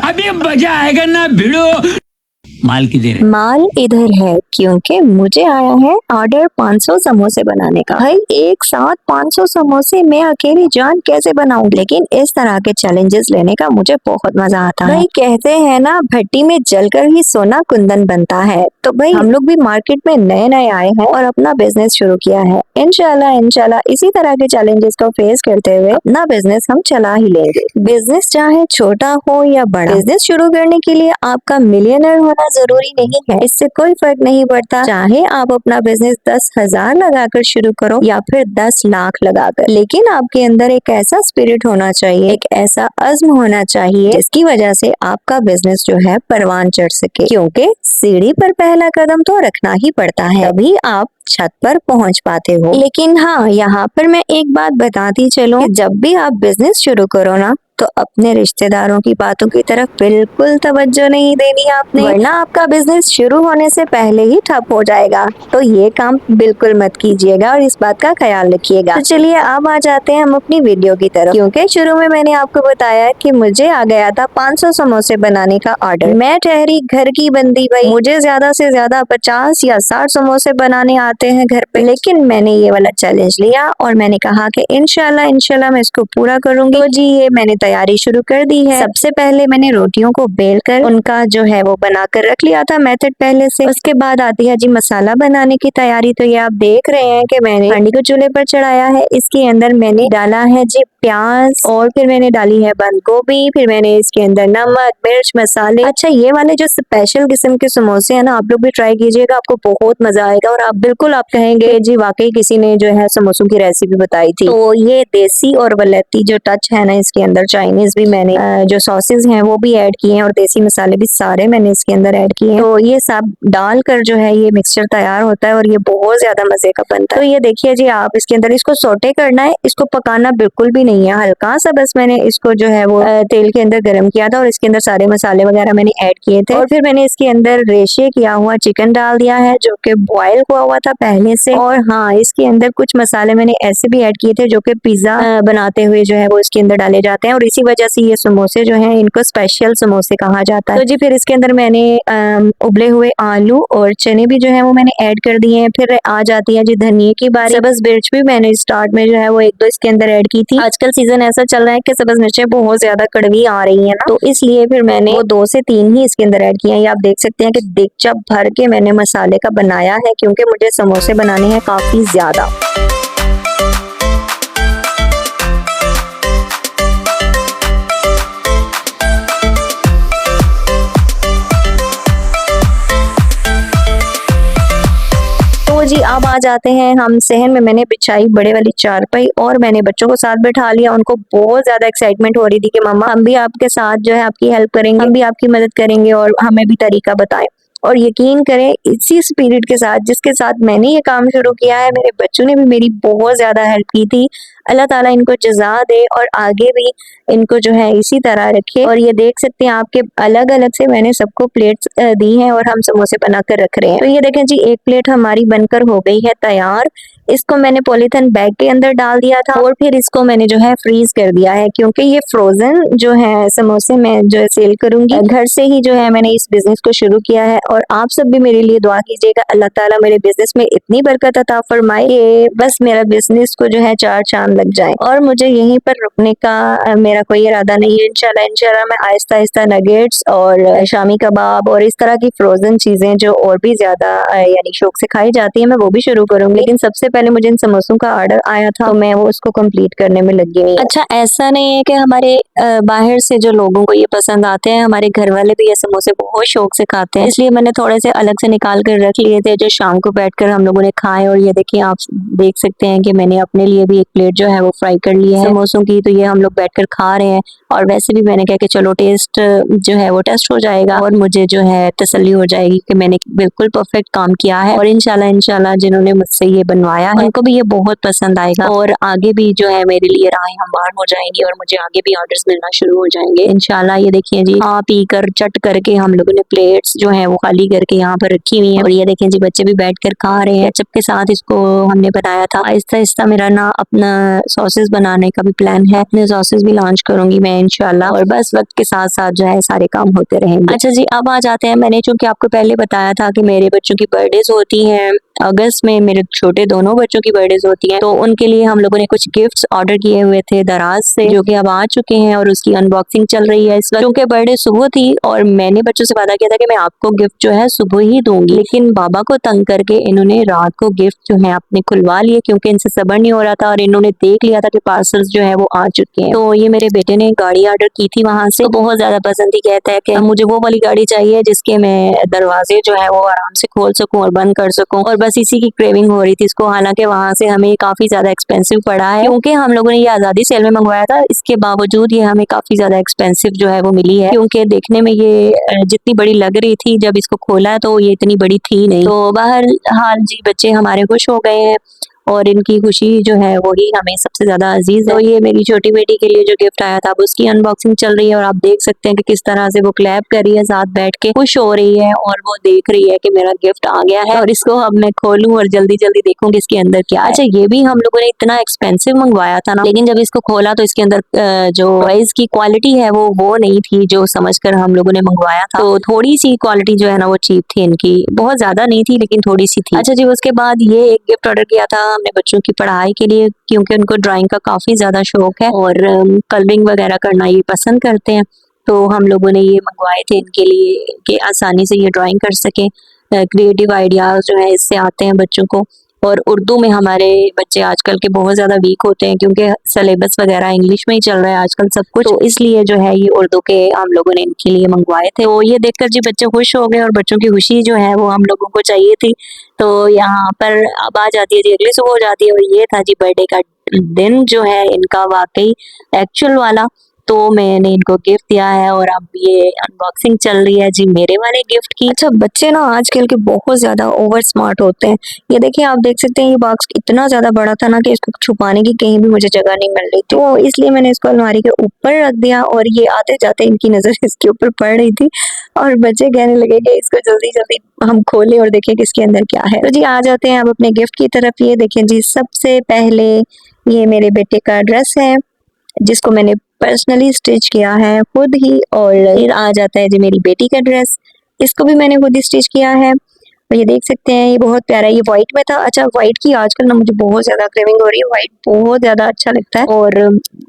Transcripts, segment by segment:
अभी मजा आएगा ना भिड़ो। माल किधर है? माल इधर है क्योंकि मुझे आया है ऑर्डर 500 समोसे बनाने का। भाई एक साथ 500 समोसे मैं अकेली जान कैसे बनाऊं? लेकिन इस तरह के चैलेंजेस लेने का मुझे बहुत मजा आता है। भाई कहते हैं ना, भट्टी में जलकर ही सोना कुंदन बनता है। तो भाई हम लोग भी मार्केट में नए नए आए हैं और अपना बिजनेस शुरू किया है। इंशाल्लाह इसी तरह के चैलेंजेस को फेस करते हुए अपना बिजनेस हम चला ही लेंगे। बिजनेस चाहे छोटा हो या बड़ा, बिजनेस शुरू करने के लिए आपका मिलियनर होना जरूरी नहीं है। इससे कोई फर्क नहीं पड़ता चाहे आप अपना बिजनेस 10,000 लगाकर शुरू करो या फिर 10 लाख लगाकर, लेकिन आपके अंदर एक ऐसा स्पिरिट होना चाहिए, एक ऐसा अज़्म होना चाहिए जिसकी वजह से आपका बिजनेस जो है परवान चढ़ सके। क्योंकि सीढ़ी पर पहला कदम तो रखना ही पड़ता है, तभी आप छत पर पहुंच पाते हो। लेकिन हाँ, यहाँ पर मैं एक बात बताती चलूं कि जब भी आप बिजनेस शुरू करो ना, तो अपने रिश्तेदारों की बातों की तरफ बिल्कुल तवज्जो नहीं देनी आपने, वरना आपका बिजनेस शुरू होने से पहले ही ठप हो जाएगा। तो ये काम बिल्कुल मत कीजिएगा और इस बात का ख्याल रखिएगा। तो चलिए अब आ जाते हैं हम अपनी वीडियो की तरफ। क्योंकि शुरू में मैंने आपको बताया कि मुझे आ गया था 500 समोसे बनाने का ऑर्डर। मैं ठहरी घर की बंदी, भाई मुझे ज्यादा से ज्यादा 50 या 60 समोसे बनाने आते हैं घर पे। लेकिन मैंने ये वाला चैलेंज लिया और मैंने कहा कि इंशाल्लाह मैं इसको पूरा करूंगी। तो जी ये मैंने तैयारी शुरू कर दी है। सबसे पहले मैंने रोटियों को बेल कर उनका जो है वो बनाकर रख लिया था मेथड पहले से। उसके बाद आती है जी मसाला बनाने की तैयारी। तो ये आप देख रहे हैं कि मैंने हांडी को चूल्हे पर चढ़ाया है। इसके अंदर मैंने डाला है जी प्याज और फिर मैंने डाली है बंद गोभी, फिर मैंने इसके अंदर नमक मिर्च मसाले। अच्छा ये वाले जो स्पेशल किस्म के समोसे है ना, आप लोग भी ट्राई कीजिएगा, आपको बहुत मजा आएगा और आप बिल्कुल आप कहेंगे जी वाकई किसी ने जो है समोसों की रेसिपी बताई थी। तो ये देसी और वलैती जो टच है ना इसके अंदर, चाइनीज भी मैंने जो सॉसेज हैं वो भी ऐड किए हैं और देसी मसाले भी सारे मैंने इसके अंदर ऐड किए हैं। तो ये सब डालकर जो है ये मिक्सचर तैयार होता है और ये बहुत ज्यादा मजे का बनता है। तो ये देखिए जी, आप इसके अंदर इसको सोटे करना है, इसको पकाना बिल्कुल भी नहीं है, हल्का सा बस मैंने इसको जो है वो तेल के अंदर गर्म किया था और इसके अंदर सारे मसाले वगैरह मैंने ऐड किए थे। और फिर मैंने इसके अंदर रेशे किया हुआ चिकन डाल दिया है जो कि बॉयल हुआ था पहले से। और हाँ, इसके अंदर कुछ मसाले मैंने ऐसे भी ऐड किए थे जो कि पिज्जा बनाते हुए जो है वो इसके अंदर डाले जाते हैं और इसी वजह से ये समोसे जो हैं इनको स्पेशल समोसे कहा जाता है। तो जी फिर इसके अंदर मैंने उबले हुए आलू और चने भी जो है वो मैंने ऐड कर दिए हैं। फिर आ जाती है जी धनिए की बारी। सब्ज मिर्च भी मैंने स्टार्ट में जो है वो 1-2 इसके अंदर ऐड की थी। आजकल सीजन ऐसा चल रहा है कि सब्ज मिर्चें बहुत ज्यादा कड़वी आ रही है ना, तो इसलिए फिर मैंने वो 2 से 3 ही इसके अंदर ऐड किए हैं। ये आप देख सकते हैं कि देगचा भर के मैंने मसाले का बनाया है क्योंकि मुझे समोसे बनाने हैं काफी ज्यादा। जी अब आ जाते हैं हम सहन में। मैंने बिछाई बड़े वाली चारपाई और मैंने बच्चों को साथ बैठा लिया। उनको बहुत ज्यादा एक्साइटमेंट हो रही थी कि मम्मा हम भी आपके साथ जो है आपकी हेल्प करेंगे, हम भी आपकी मदद करेंगे और हमें भी तरीका बताएं। और यकीन करें इसी स्पिरिट के साथ जिसके साथ मैंने ये काम शुरू किया है, मेरे बच्चों ने भी मेरी बहुत ज्यादा हेल्प की थी। अल्लाह ताला इनको जज़ा दे और आगे भी इनको जो है इसी तरह रखे। और ये देख सकते हैं आपके अलग अलग से मैंने सबको प्लेट्स दी हैं और हम समोसे बनाकर रख रहे हैं। तो ये देखें जी, एक प्लेट हमारी बनकर हो गई है तैयार। इसको मैंने पॉलीथिन बैग के अंदर डाल दिया था और फिर इसको मैंने जो है फ्रीज कर दिया है क्योंकि ये फ्रोजन जो है समोसे मैं जो है सेल करूंगी। घर से ही जो है मैंने इस बिजनेस को शुरू किया है और आप सब भी मेरे लिए दुआ कीजिएगा। अल्लाह ताला मेरे बिजनेस में इतनी बरकत अता फरमाए कि बस मेरा बिजनेस को जो है 4 चांद लग जाए। और मुझे यहीं पर रुकने का मेरा कोई इरादा नहीं है। इंशाल्लाह मैं आहिस्ता आहिस्ता नगेट्स और शामी कबाब और इस तरह की फ्रोजन चीजें जो और भी ज्यादा यानी शौक से खाई जाती है मैं वो भी शुरू करूंगी। लेकिन सबसे पहले मुझे इन समोसों का ऑर्डर आया था तो मैं वो उसको कंप्लीट करने में लगी हुई। अच्छा ऐसा नहीं है कि हमारे बाहर से जो लोगों को ये पसंद आते हैं, हमारे घर वाले भी ये समोसे बहुत शौक से खाते हैं, इसलिए मैंने थोड़े से अलग से निकाल कर रख लिए थे जो शाम को बैठकर हम लोगों ने खाए। और ये देखिए, आप देख सकते हैं कि मैंने अपने लिए भी एक प्लेट जो है वो फ्राई कर ली है समोसों की। तो ये हम लोग बैठकर खा रहे हैं और वैसे भी मैंने कहा कि चलो टेस्ट जो है वो टेस्ट हो जाएगा और मुझे जो है तसल्ली हो जाएगी कि मैंने बिल्कुल परफेक्ट काम किया है। और इंशाल्लाह जिन्होंने मुझसे ये बनवाया है उनको भी ये बहुत पसंद आएगा और आगे भी जो है मेरे लिए राहें हमवार हो जाएंगी और मुझे आगे भी ऑर्डर्स मिलना शुरू हो जाएंगे इंशाल्लाह। ये देखिए जी, खा पी कर चट करके हम लोगों ने प्लेट्स जो है वो खाली करके यहाँ पर रखी हुई है और ये देखें जी बच्चे भी बैठ कर खा रहे हैं। केचप के साथ इसको हमने बनाया था। आहिस्ता आहिस्ता मेरा ना अपना सॉसेस बनाने का भी प्लान है, अपने सॉसेस भी लॉन्च करूंगी मैं इंशाल्लाह, और बस वक्त के साथ साथ जो है सारे काम होते रहेंगे। अच्छा जी, अब आ जाते हैं, मैंने चूंकि आपको पहले बताया था कि मेरे बच्चों की बर्थडेज होती हैं अगस्त में, मेरे छोटे दोनों बच्चों की बर्थडेज होती हैं, तो उनके लिए हम लोगों ने कुछ गिफ्ट्स ऑर्डर किए हुए थे दराज से, जो कि अब आ चुके हैं और उसकी अनबॉक्सिंग चल रही है इस वक्त। क्योंकि बर्थडे सुबह थी और मैंने बच्चों से वादा किया था कि मैं आपको गिफ्ट जो है सुबह ही दूंगी, लेकिन बाबा को तंग करके इन्होंने रात को गिफ्ट जो है अपने खुलवा लिए, क्योंकि इनसे सब्र नहीं हो रहा था और इन्होंने देख लिया था कि पार्सल्स जो है वो आ चुके हैं। तो ये मेरे बेटे ने गाड़ी ऑर्डर की थी वहां से, तो बहुत ज्यादा पसंद ही, कहता है कि मुझे वो वाली गाड़ी चाहिए जिसके मैं दरवाजे जो है वो आराम से खोल सकूं और बंद कर सकूं, और बस इसी की क्रेविंग हो रही थी इसको। हालांकि वहां से हमें काफी ज्यादा एक्सपेंसिव पड़ा है, क्योंकि हम लोगों ने ये आजादी सेल में मंगवाया था, इसके बावजूद ये हमें काफी ज्यादा एक्सपेंसिव जो है वो मिली है, क्योंकि देखने में ये जितनी बड़ी लग रही थी, जब इसको खोला तो ये इतनी बड़ी थी नहीं। तो बहरहाल जी, बच्चे हमारे खुश हो गए हैं और इनकी खुशी जो है वही हमें सबसे ज्यादा अजीज है। तो ये मेरी छोटी बेटी के लिए जो गिफ्ट आया था, अब उसकी अनबॉक्सिंग चल रही है और आप देख सकते हैं कि किस तरह से वो क्लैप कर रही है, साथ बैठ के खुश हो रही है और वो देख रही है कि मेरा गिफ्ट आ गया है और इसको अब मैं खोलूं और जल्दी जल्दी देखूं कि इसके अंदर क्या है। अच्छा, ये भी हम लोगों ने इतना एक्सपेंसिव मंगवाया था ना, लेकिन जब इसको खोला तो इसके अंदर जो टॉयज की क्वालिटी है वो नहीं थी जो समझकर हम लोगों ने मंगवाया था। तो थोड़ी सी क्वालिटी जो है ना वो चीप थी इनकी, बहुत ज्यादा नहीं थी लेकिन थोड़ी सी थी। अच्छा जी, उसके बाद ये एक गिफ्ट ऑर्डर किया था हमने बच्चों की पढ़ाई के लिए, क्योंकि उनको ड्राइंग का काफी ज्यादा शौक है और कलरिंग वगैरह करना ये पसंद करते हैं। तो हम लोगों ने ये मंगवाए थे इनके लिए कि आसानी से ये ड्राइंग कर सकें। क्रिएटिव आइडियाज जो है इससे आते हैं बच्चों को, और उर्दू में हमारे बच्चे आजकल के बहुत ज्यादा वीक होते हैं, क्योंकि सिलेबस वगैरह इंग्लिश में ही चल रहा है आजकल सब कुछ, तो इसलिए जो है ये उर्दू के हम लोगों ने इनके लिए मंगवाए थे। तो ये देखकर जी बच्चे खुश हो गए और बच्चों की खुशी जो है वो हम लोगों को चाहिए थी। तो यहाँ पर अब आ जाती है जी अगली सुबह हो जाती है, और ये था जी बर्थडे का दिन जो है इनका, वाकई एक्चुअल वाला। तो मैंने इनको गिफ्ट दिया है और अब ये अनबॉक्सिंग चल रही है जी मेरे वाले गिफ्ट की। अच्छा, बच्चे ना आजकल के बहुत ज्यादा ओवर स्मार्ट होते हैं। ये देखिए, आप देख सकते हैं ये बॉक्स इतना ज्यादा बड़ा था ना कि इसको छुपाने की कहीं भी मुझे जगह नहीं मिल रही थी, तो इसलिए मैंने इसको अलमारी के ऊपर रख दिया और ये आते जाते इनकी नजर इसके ऊपर पड़ रही थी और बच्चे कहने लगे कि इसको जल्दी जल्दी हम खोलें और देखें कि इसके अंदर क्या है। तो जी आ जाते हैं अब अपने गिफ्ट की तरफ। ये देखें जी, सबसे पहले ये मेरे बेटे का ड्रेस है जिसको मैंने पर्सनली स्टिच किया है खुद ही, और फिर आ जाता है जी मेरी बेटी का ड्रेस, इसको भी मैंने खुद ही स्टिच किया है। और ये देख सकते हैं ये बहुत प्यारा, ये व्हाइट में था। अच्छा, व्हाइट की आजकल ना मुझे बहुत ज्यादा क्रेविंग हो रही है, व्हाइट बहुत ज्यादा अच्छा लगता है और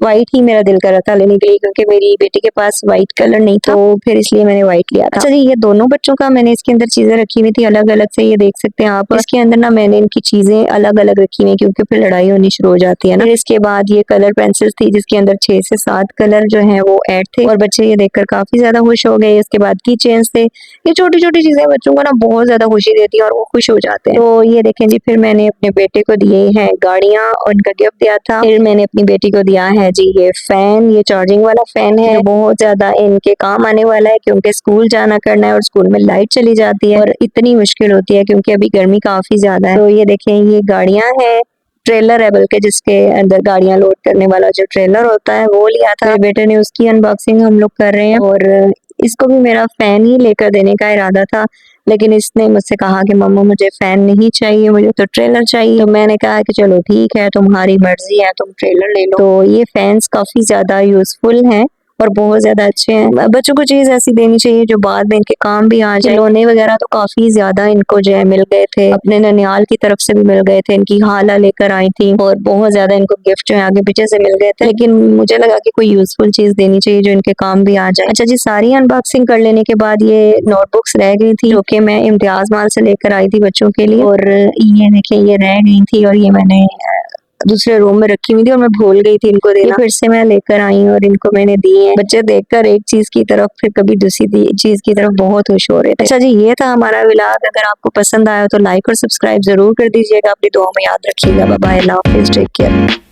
व्हाइट ही मेरा दिल कर रहा था लेने के लिए, क्योंकि मेरी बेटी के पास व्हाइट कलर नहीं था, तो फिर इसलिए मैंने व्हाइट लिया था। अच्छा जी, ये दोनों बच्चों का मैंने इसके अंदर चीजें रखी हुई थी अलग अलग से, ये देख सकते हैं आप। इसके अंदर ना मैंने इनकी चीजें अलग अलग रखी हुई, क्योंकि फिर लड़ाई होनी शुरू हो जाती है ना। फिर इसके बाद ये कलर पेंसिल थी जिसके अंदर 6 से 7 कलर जो है वो ऐड थे, और बच्चे ये देखकर काफी ज्यादा खुश हो गए। इसके बाद की चेन्स थे। ये छोटी छोटी चीजें बच्चों को ना बहुत ज्यादा खुशी देती है और वो खुश हो जाते हैं। तो ये देखें जी, फिर मैंने अपने बेटे को दिए हैं गाड़ियां और इनका गिफ्ट दिया था। फिर मैंने अपनी बेटी को दिया है जी ये फैन, ये चार्जिंग वाला फैन है, बहुत ज्यादा इनके काम आने वाला है, क्योंकि स्कूल जाना करना है और स्कूल में लाइट चली जाती है और इतनी मुश्किल होती है क्योंकि अभी गर्मी काफी ज्यादा है। तो ये देखें, ये गाड़ियां हैं, ट्रेलर है बल्कि, जिसके अंदर गाड़ियां लोड करने वाला जो ट्रेलर होता है वो लिया था। मेरे बेटे ने उसकी अनबॉक्सिंग हम लोग कर रहे हैं, और इसको भी मेरा फैन ही लेकर देने का इरादा था, लेकिन इसने मुझसे कहा कि मम्मा मुझे फैन नहीं चाहिए, मुझे तो ट्रेलर चाहिए। तो मैंने कहा कि चलो ठीक है, तुम्हारी मर्जी है, तुम ट्रेलर ले लो। तो ये फैंस काफी ज्यादा यूजफुल हैं और बहुत ज्यादा अच्छे हैं। बच्चों को चीज ऐसी देनी चाहिए जो बाद में इनके काम भी आ जाए। खिलौने वगैरह तो काफी ज्यादा इनको जो है मिल गए थे, अपने ननियाल की तरफ से भी मिल गए थे, इनकी खाला लेकर आई थी और बहुत ज्यादा इनको गिफ्ट जो है आगे पीछे से मिल गए थे, लेकिन मुझे लगा कि कोई यूजफुल चीज देनी चाहिए जो इनके काम भी आ जाए। अच्छा जी, सारी अनबॉक्सिंग कर लेने के बाद ये नोटबुक्स रह गई थी जो कि मैं इम्तियाज माल से लेकर आई थी बच्चों के लिए, और ये देखिए ये रह गई थी और ये मैंने दूसरे रूम में रखी हुई थी और मैं भूल गई थी इनको देना। फिर से मैं लेकर आई और इनको मैंने दिए हैं। बच्चे देखकर एक चीज की तरफ फिर कभी दूसरी चीज की तरफ बहुत खुश हो रहे थे। अच्छा जी, ये था हमारा व्लॉग। अगर आपको पसंद आया तो लाइक और सब्सक्राइब जरूर कर दीजिएगा। अपनी दुआ में याद रखिएगा। बाय बाय, अल्लाह हाफिज, टेक केयर।